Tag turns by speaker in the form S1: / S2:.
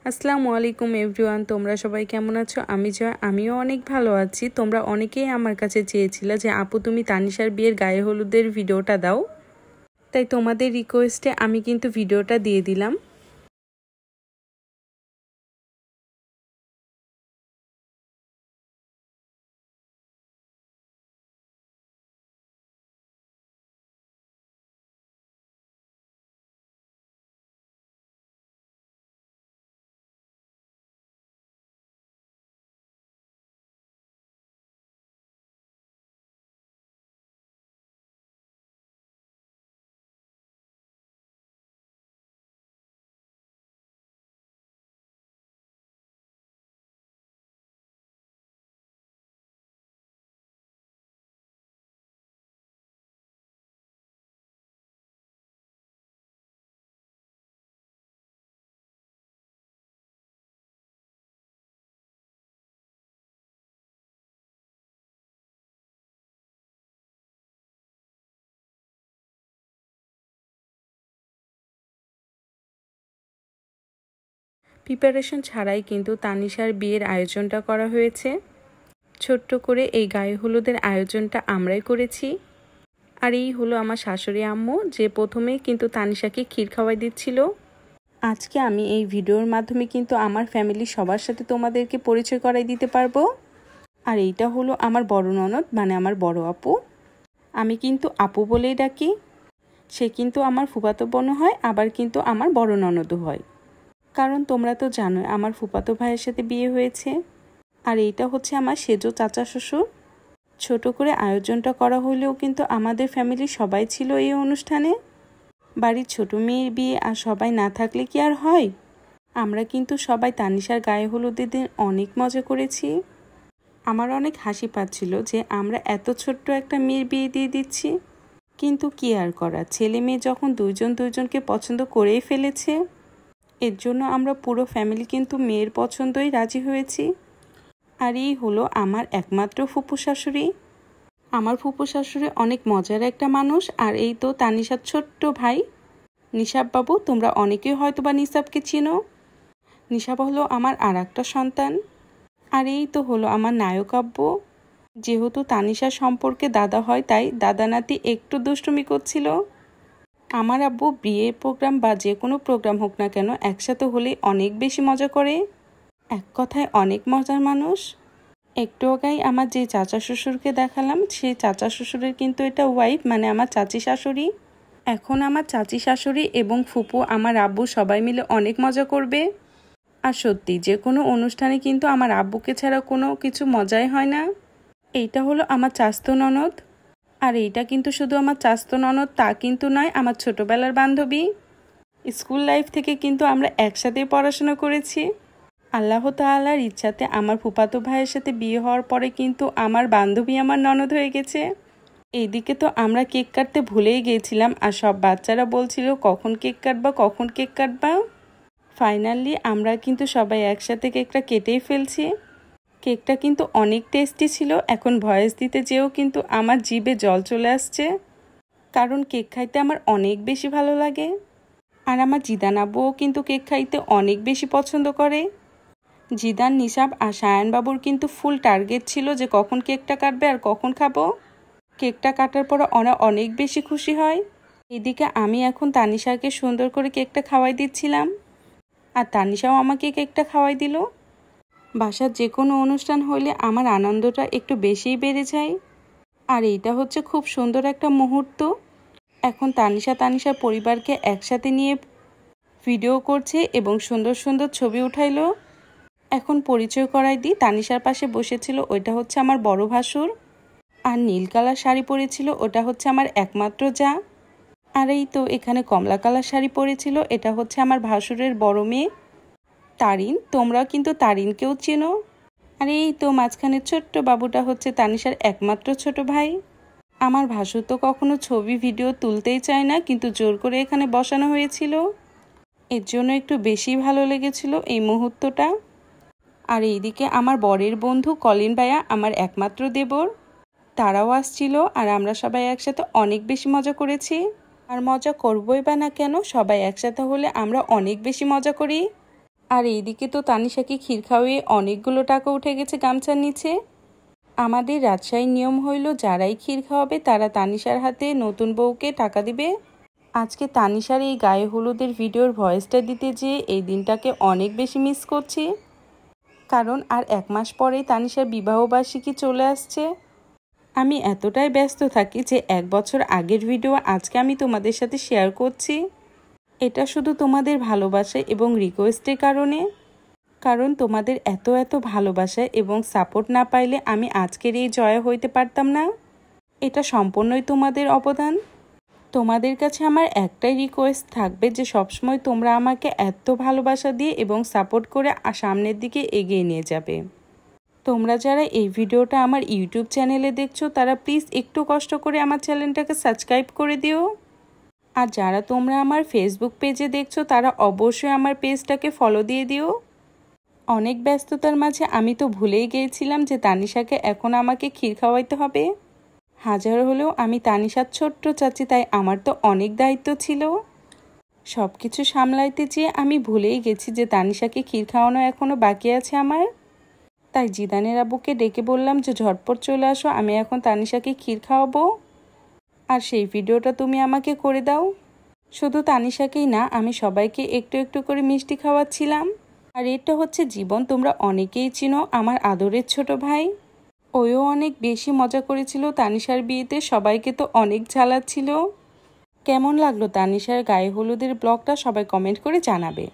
S1: আসসালামু আলাইকুম এভরিওয়ান, তোমরা সবাই কেমন আছো? আমি জয়, আমিও অনেক ভালো আছি। তোমরা অনেকেই আমার কাছে চেয়েছিলে যে আপু তুমি তানিশার বিয়ের গায়ে হলুদের ভিডিওটা দাও, তাই তোমাদের রিকোয়েস্টে আমি কিন্তু ভিডিওটা দিয়ে দিলাম। প্রিপারেশন ছাড়াই কিন্তু তানিশার বিয়ের আয়োজনটা করা হয়েছে। ছোট্ট করে এই গায়ে হলুদের আয়োজনটা আমরাই করেছি। আর এই হলো আমার শাশুড়ি আম্মু, যে প্রথমেই কিন্তু তানিশাকে ক্ষীর খাওয়াই দিচ্ছিল। আজকে আমি এই ভিডিওর মাধ্যমে কিন্তু আমার ফ্যামিলির সবার সাথে তোমাদেরকে পরিচয় করাই দিতে পারবো। আর এইটা হলো আমার বড় ননদ, মানে আমার বড় আপু। আমি কিন্তু আপু বলেই ডাকি। সে কিন্তু আমার ফুফাতো বোনও হয়, আবার কিন্তু আমার বড় ননদও হয়। কারণ তোমরা তো জানোই আমার ফুফাতো ভাইয়ের সাথে বিয়ে হয়েছে। আর এইটা হচ্ছে আমার সেজো চাচা শ্বশুর। ছোট করে আয়োজনটা করা হলেও কিন্তু আমাদের ফ্যামিলির সবাই ছিল এই অনুষ্ঠানে। বাড়ির ছোট মেয়ের বিয়ে আর সবাই না থাকলে কি আর হয়? আমরা কিন্তু সবাই তানিশার গায়ে হলুদের দিন অনেক মজা করেছি। আমার অনেক হাসি পাচ্ছিল যে আমরা এত ছোট্ট একটা মেয়ের বিয়ে দিয়ে দিচ্ছি, কিন্তু কি আর করা, ছেলে মেয়ে যখন দুজনকে পছন্দ করেই ফেলেছে, এর জন্য আমরা পুরো ফ্যামিলি কিন্তু মেয়ের পছন্দই রাজি হয়েছি। আর এই হলো আমার একমাত্র ফুপু শাশুড়ি। আমার ফুপু শাশুড়ি অনেক মজার একটা মানুষ। আর এই তো তানিশার ছোট্ট ভাই নিশাব বাবু। তোমরা অনেকেই হয়তো বা নিশাবকে চিনো। নিশাব হলো আমার আর একটা সন্তান। আর এই তো হলো আমার নায়ক আব্বু। যেহেতু তানিশা সম্পর্কে দাদা হয়, তাই দাদা নাতি একটু দুষ্টুমি করছিল। আমার আব্বু বিয়ে প্রোগ্রাম বা যে কোনো প্রোগ্রাম হোক না কেন একসাথে হলেই অনেক বেশি মজা করে। এক কথায় অনেক মজার মানুষ। একটু আগেই আমার যে চাচা শ্বশুরকে দেখালাম, সেই চাচা শ্বশুরের কিন্তু এটা ওয়াইফ, মানে আমার চাচি শাশুড়ি। এখন আমার চাচি শাশুড়ি এবং ফুপু, আমার আব্বু সবাই মিলে অনেক মজা করবে। আর সত্যি যে কোনো অনুষ্ঠানে কিন্তু আমার আব্বুকে ছাড়া কোনো কিছু মজাই হয় না। এইটা হলো আমার চাস্তো ননদ। আর এইটা কিন্তু শুধু আমার চাস্তো ননদ তা কিন্তু নয়, আমার ছোটবেলার বান্ধবী। স্কুল লাইফ থেকে কিন্তু আমরা একসাথেই পড়াশোনা করেছি। আল্লাহ তাআলার ইচ্ছাতে আমার ফুফাতো ভাইয়ের সাথে বিয়ে হওয়ার পরে কিন্তু আমার বান্ধবী আমার ননদ হয়ে গেছে। এইদিকে তো আমরা কেক কাটতে ভুলেই গিয়েছিলাম, আর সব বাচ্চারা বলছিল কখন কেক কাটবা। ফাইনালি আমরা কিন্তু সবাই একসাথে কেকটা কেটেই ফেলছি। কেকটা কিন্তু অনেক টেস্টি ছিল। এখন ভয়েস দিতে যেও কিন্তু আমার জিভে জল চলে আসছে, কারণ কেক খাইতে আমার অনেক বেশি ভালো লাগে। আর আমার জিদান আব্বুও কিন্তু কেক খাইতে অনেক বেশি পছন্দ করে। জিদান, নিশাব আর সায়ান বাবুর কিন্তু ফুল টার্গেট ছিল যে কখন কেকটা কাটবে আর কখন খাবো। কেকটা কাটার পর ওরা অনেক বেশি খুশি হয়। এদিকে আমি এখন তানিশাকে সুন্দর করে কেকটা খাওয়াই দিচ্ছিলাম, আর তানিশাও আমাকে কেকটা খাওয়াই দিল। বাসার যে কোনো অনুষ্ঠান হলে আমার আনন্দটা একটু বেশিই বেড়ে যায়। আর এইটা হচ্ছে খুব সুন্দর একটা মুহূর্ত। এখন তানিশার পরিবারকে একসাথে নিয়ে ভিডিও করছে এবং সুন্দর সুন্দর ছবি উঠাইলো। এখন পরিচয় করাই দিই। তানিশার পাশে বসেছিল ওইটা হচ্ছে আমার বড় ভাসুর, আর নীল কালার শাড়ি পরেছিল ওটা হচ্ছে আমার একমাত্র জা। আর এই তো এখানে কমলা কালার শাড়ি পরেছিল, এটা হচ্ছে আমার ভাসুরের বড় মেয়ে তারিন। তোমরা কিন্তু তারিনকেও চেনো। আর এই তো মাঝখানে ছোট্ট বাবুটা হচ্ছে তানিশার একমাত্র ছোট ভাই। আমার ভাসুর তো কখনো ছবি ভিডিও তুলতেই চায় না, কিন্তু জোর করে এখানে বসানো হয়েছিল। এর জন্য একটু বেশি ভালো লেগেছিল এই মুহূর্তটা। আর এইদিকে আমার বরের বন্ধু কলিন ভাইয়া, আমার একমাত্র দেবর, তারাও আসছিল। আর আমরা সবাই একসাথে অনেক বেশি মজা করেছি। আর মজা করবই বা না কেন, সবাই একসাথে হলে আমরা অনেক বেশি মজা করি। আর এইদিকে তো তানিশাকে ক্ষীর খাওয়িয়ে অনেকগুলো টাকা উঠে গেছে গামছার নিচে। আমাদের রাজশাহীর নিয়ম হইল যারাই ক্ষীর খাওয়াবে তারা তানিশার হাতে নতুন বউকে টাকা দিবে। আজকে তানিশার এই গায়ে হলুদের ভিডিওর ভয়েসটা দিতে যেয়ে এই দিনটাকে অনেক বেশি মিস করছি, কারণ আর 1 মাস পরেই তানিশার বিবাহবার্ষিকী চলে আসছে। আমি এতটাই ব্যস্ত থাকি যে 1 বছর আগের ভিডিও আজকে আমি তোমাদের সাথে শেয়ার করছি। এটা শুধু তোমাদের ভালোবাসা এবং রিকোয়েস্টের কারণে, কারণ তোমাদের এত ভালোবাসা এবং সাপোর্ট না পাইলে আমি আজকের এই জয় হইতে পারতাম না। এটা সম্পূর্ণই তোমাদের অবদান। তোমাদের কাছে আমার একটাই রিকোয়েস্ট থাকবে যে সবসময় তোমরা আমাকে এত ভালোবাসা দিয়ে এবং সাপোর্ট করে সামনের দিকে এগিয়ে নিয়ে যাবে। তোমরা যারা এই ভিডিওটা আমার ইউটিউব চ্যানেলে দেখছো তারা প্লিজ একটু কষ্ট করে আমার চ্যানেলটাকে সাবস্ক্রাইব করে দিও। আর যারা তোমরা আমার ফেসবুক পেজে দেখছো তারা অবশ্যই আমার পেজটাকে ফলো দিয়ে দিও। অনেক ব্যস্ততার মাঝে আমি তো ভুলেই গিয়েছিলাম যে তানিশাকে এখন আমাকে ক্ষীর খাওয়াইতে হবে। হাজার হলেও আমি তানিশার ছোট্ট চাচি, তাই আমার তো অনেক দায়িত্ব ছিল। সব কিছু সামলাইতে চেয়ে আমি ভুলেই গেছি যে তানিশাকে ক্ষীর খাওয়ানো এখনও বাকি আছে আমার। তাই জিদানের আব্বুকে ডেকে বললাম যে ঝটপট চলে আসো, আমি এখন তানিশাকে ক্ষীর খাওয়াবো আর সেই ভিডিওটা তুমি আমাকে করে দাও। শুধু তানিশাকেই না, আমি সবাইকে একটু একটু করে মিষ্টি খাওয়াচ্ছিলাম। আর এটা হচ্ছে জীবন, তোমরা অনেকেই চিনো, আমার আদরের ছোট ভাই। ওও অনেক বেশি মজা করেছিল তানিশার বিয়েতে, সবাইকে তো অনেক ঝালাচ্ছিল। কেমন লাগলো তানিশার গায়ে হলুদের ব্লগটা সবাই কমেন্ট করে জানাবে।